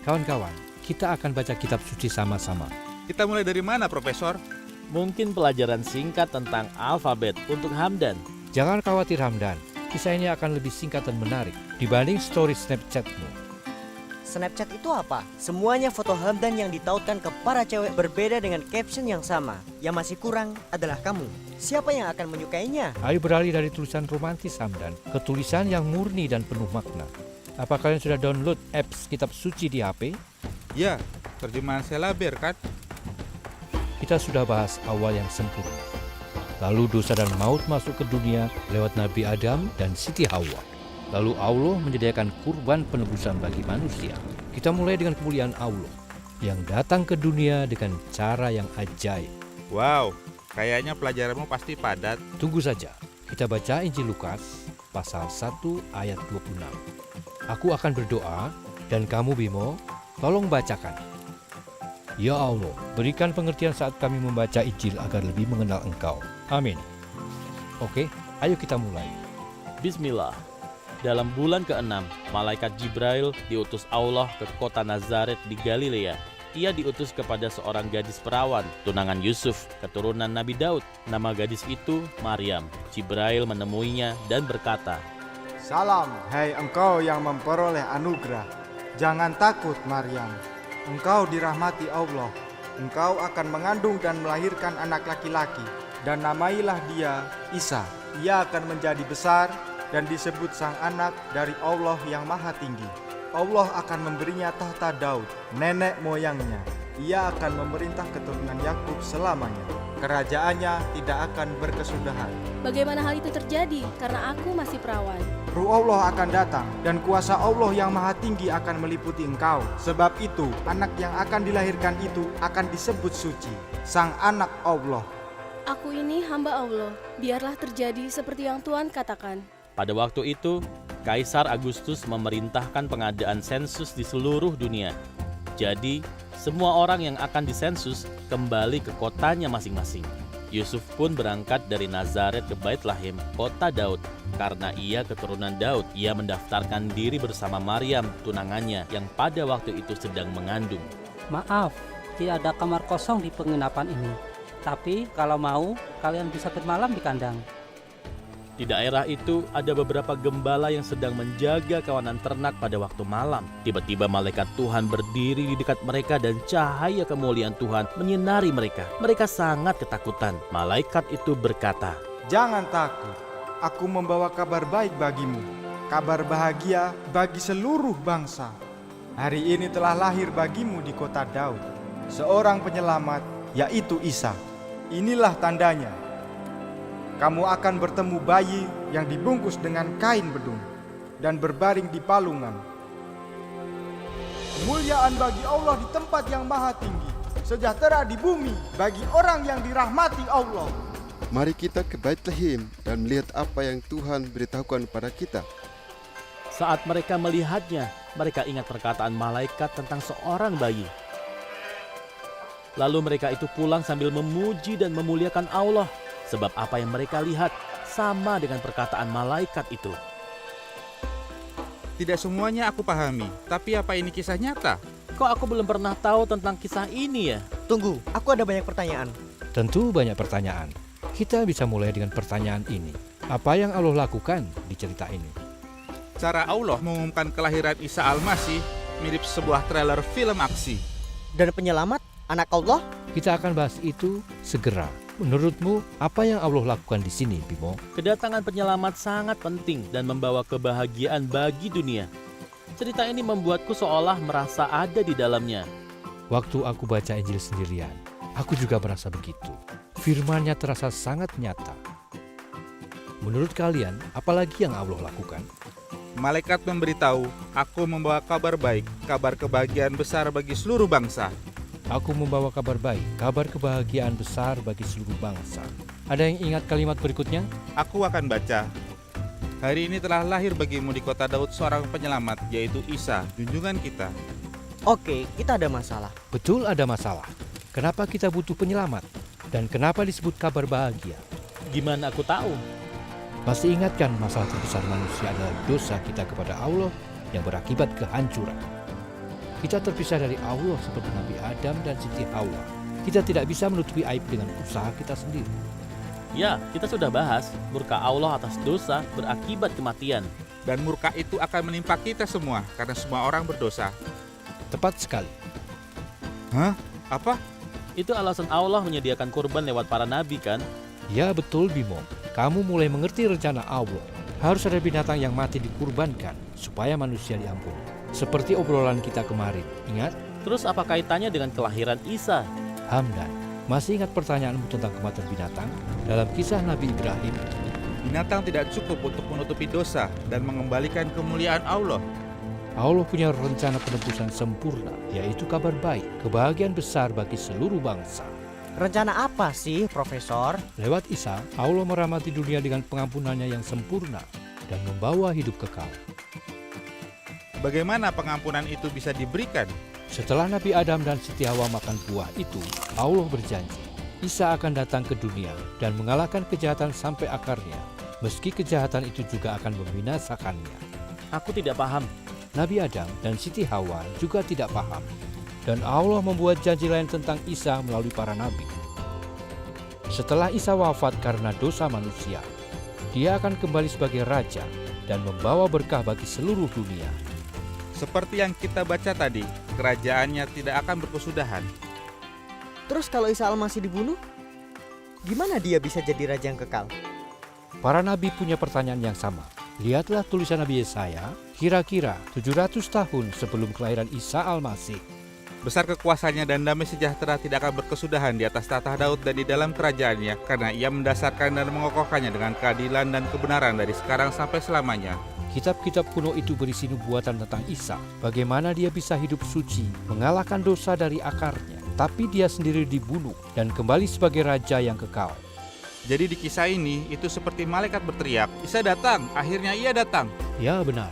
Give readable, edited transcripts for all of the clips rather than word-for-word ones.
Kawan-kawan, kita akan baca kitab suci sama-sama. Kita mulai dari mana, Profesor? Mungkin pelajaran singkat tentang alfabet untuk Hamdan. Jangan khawatir Hamdan, kisah ini akan lebih singkat dan menarik dibanding story Snapchatmu. Snapchat itu apa? Semuanya foto Hamdan yang ditautkan ke para cewek berbeda dengan caption yang sama. Yang masih kurang adalah kamu. Siapa yang akan menyukainya? Ayo beralih dari tulisan romantis Hamdan ke tulisan yang murni dan penuh makna. Apa kalian sudah download apps kitab suci di HP? Ya, terjemahan Selaber kan? Kita sudah bahas awal yang sempurna. Lalu dosa dan maut masuk ke dunia lewat Nabi Adam dan Siti Hawa. Lalu Allah menyediakan kurban penebusan bagi manusia. Kita mulai dengan kemuliaan Allah yang datang ke dunia dengan cara yang ajaib. Wow, kayaknya pelajaranmu pasti padat. Tunggu saja, kita baca Injil Lukas pasal 1 ayat 26. Aku akan berdoa dan kamu Bimo, tolong bacakan. Ya Allah, berikan pengertian saat kami membaca Injil agar lebih mengenal Engkau. Amin. Oke, ayo kita mulai. Bismillah. Dalam bulan ke-6, malaikat Jibril diutus Allah ke kota Nazaret di Galilea. Ia diutus kepada seorang gadis perawan, tunangan Yusuf, keturunan Nabi Daud. Nama gadis itu Maryam. Jibril menemuinya dan berkata, Salam, hai engkau yang memperoleh anugerah. Jangan takut, Maryam. Engkau dirahmati Allah. Engkau akan mengandung dan melahirkan anak laki-laki, dan namailah dia Isa. Ia akan menjadi besar dan disebut sang anak dari Allah yang maha tinggi. Allah akan memberinya tahta Daud, nenek moyangnya. Ia akan memerintah keturunan Yakub selamanya. Kerajaannya tidak akan berkesudahan. Bagaimana hal itu terjadi? Karena aku masih perawan. Ruh Allah akan datang dan kuasa Allah yang maha tinggi akan meliputi engkau. Sebab itu, anak yang akan dilahirkan itu akan disebut suci, sang anak Allah. Aku ini hamba Allah. Biarlah terjadi seperti yang Tuhan katakan. pada waktu itu, Kaisar Agustus memerintahkan pengadaan sensus di seluruh dunia. Jadi, semua orang yang akan disensus kembali ke kotanya masing-masing. Yusuf pun berangkat dari Nazaret ke Baitlahim, kota Daud. Karena ia keturunan Daud, ia mendaftarkan diri bersama Maryam, tunangannya, yang pada waktu itu sedang mengandung. Maaf, tidak ada kamar kosong di penginapan ini. Tapi kalau mau, kalian bisa bermalam di kandang. Di daerah itu ada beberapa gembala yang sedang menjaga kawanan ternak pada waktu malam. Tiba-tiba malaikat Tuhan berdiri di dekat mereka dan cahaya kemuliaan Tuhan menyinari mereka. Mereka sangat ketakutan. Malaikat itu berkata, Jangan takut, aku membawa kabar baik bagimu, kabar bahagia bagi seluruh bangsa. Hari ini telah lahir bagimu di kota Daud seorang penyelamat, yaitu Isa. Inilah tandanya. Kamu akan bertemu bayi yang dibungkus dengan kain bedung dan berbaring di palungan. Kemuliaan bagi Allah di tempat yang maha tinggi, sejahtera di bumi bagi orang yang dirahmati Allah. Mari kita ke Baitlahim dan melihat apa yang Tuhan beritahukan pada kita. saat mereka melihatnya, mereka ingat perkataan malaikat tentang seorang bayi. Lalu mereka itu pulang sambil memuji dan memuliakan Allah. Sebab apa yang mereka lihat sama dengan perkataan malaikat itu. Tidak semuanya aku pahami, tapi apa ini kisah nyata? Kok aku belum pernah tahu tentang kisah ini ya? Tunggu, aku ada banyak pertanyaan. Tentu banyak pertanyaan. Kita bisa mulai dengan pertanyaan ini. Apa yang Allah lakukan di cerita ini? Cara Allah mengumumkan kelahiran Isa Al-Masih mirip sebuah trailer film aksi. Dan penyelamat, anak Allah? Kita akan bahas itu segera. Menurutmu, apa yang Allah lakukan di sini, Bimo? Kedatangan penyelamat sangat penting dan membawa kebahagiaan bagi dunia. Cerita ini membuatku seolah merasa ada di dalamnya. Waktu aku baca Injil sendirian, aku juga merasa begitu. Firman-Nya terasa sangat nyata. Menurut kalian, apalagi yang Allah lakukan? Malaikat memberitahu, aku membawa kabar baik, kabar kebahagiaan besar bagi seluruh bangsa. Aku membawa kabar baik, kabar kebahagiaan besar bagi seluruh bangsa. Ada yang ingat kalimat berikutnya? Aku akan baca. Hari ini telah lahir bagimu di kota Daud seorang penyelamat, yaitu Isa, junjungan kita. Oke, kita ada masalah. Betul ada masalah. Kenapa kita butuh penyelamat? Dan kenapa disebut kabar bahagia? Gimana aku tahu? Pasti ingatkan masalah terbesar manusia adalah dosa kita kepada Allah yang berakibat kehancuran. Kita terpisah dari Allah seperti Nabi Adam dan Siti Hawa. Kita tidak bisa menutupi aib dengan usaha kita sendiri. Ya, kita sudah bahas, murka Allah atas dosa berakibat kematian. Dan murka itu akan menimpa kita semua karena semua orang berdosa. Tepat sekali. Hah? Apa? Itu alasan Allah menyediakan kurban lewat para nabi kan? Ya betul Bimo, kamu mulai mengerti rencana Allah. Harus ada binatang yang mati dikurbankan supaya manusia diampuni. Seperti obrolan kita kemarin, ingat? Terus apa kaitannya dengan kelahiran Isa? Hamdan, masih ingat pertanyaanmu tentang kematian binatang? Dalam kisah Nabi Ibrahim, Binatang tidak cukup untuk menutupi dosa dan mengembalikan kemuliaan Allah. Allah punya rencana penebusan sempurna, yaitu kabar baik, kebahagiaan besar bagi seluruh bangsa. Rencana apa sih, Profesor? Lewat Isa, Allah merahmati dunia dengan pengampunannya yang sempurna dan membawa hidup kekal. Bagaimana pengampunan itu bisa diberikan? Setelah Nabi Adam dan Siti Hawa makan buah itu, Allah berjanji, Isa akan datang ke dunia dan mengalahkan kejahatan sampai akarnya, meski kejahatan itu juga akan membinasakannya. Aku tidak paham. Nabi Adam dan Siti Hawa juga tidak paham. Dan Allah membuat janji lain tentang Isa melalui para nabi. Setelah Isa wafat karena dosa manusia, dia akan kembali sebagai raja dan membawa berkah bagi seluruh dunia. Seperti yang kita baca tadi, kerajaannya tidak akan berkesudahan. Terus kalau Isa Al-Masih dibunuh, gimana dia bisa jadi raja yang kekal? Para nabi punya pertanyaan yang sama. Lihatlah tulisan Nabi Yesaya, kira-kira 700 tahun sebelum kelahiran Isa Al-Masih. Besar kekuasaannya dan damai sejahtera tidak akan berkesudahan di atas tahta Daud dan di dalam kerajaannya, karena ia mendasarkan dan mengokohkannya dengan keadilan dan kebenaran dari sekarang sampai selamanya. Kitab-kitab kuno itu berisi nubuatan tentang Isa, bagaimana dia bisa hidup suci, mengalahkan dosa dari akarnya, tapi dia sendiri dibunuh dan kembali sebagai raja yang kekal. Jadi di kisah ini, itu seperti malaikat berteriak, Isa datang, akhirnya ia datang. Ya benar.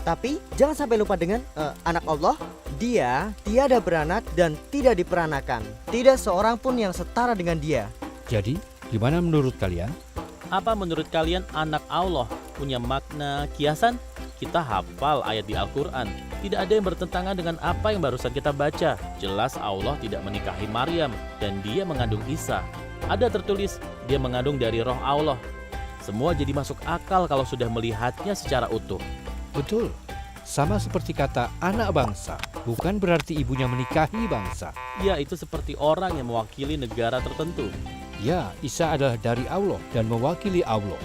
Tapi jangan sampai lupa dengan anak Allah. Dia tiada beranak dan tidak diperanakan. Tidak seorang pun yang setara dengan dia. Jadi, gimana menurut kalian? Apa menurut kalian anak Allah punya makna kiasan? Kita hafal ayat di Al-Quran. Tidak ada yang bertentangan dengan apa yang barusan kita baca. Jelas Allah tidak menikahi Maryam dan dia mengandung Isa. Ada tertulis dia mengandung dari roh Allah. Semua jadi masuk akal kalau sudah melihatnya secara utuh. Betul. Sama seperti kata anak bangsa, bukan berarti ibunya menikahi bangsa. Ya, itu seperti orang yang mewakili negara tertentu. Ya, Isa adalah dari Allah dan mewakili Allah.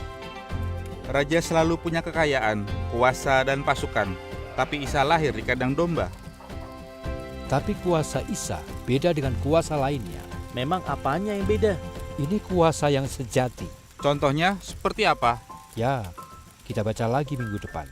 Raja selalu punya kekayaan, kuasa, dan pasukan. Tapi Isa lahir di kandang domba. Tapi kuasa Isa beda dengan kuasa lainnya. Memang apanya yang beda? Ini kuasa yang sejati. Contohnya seperti apa? Ya, kita baca lagi minggu depan.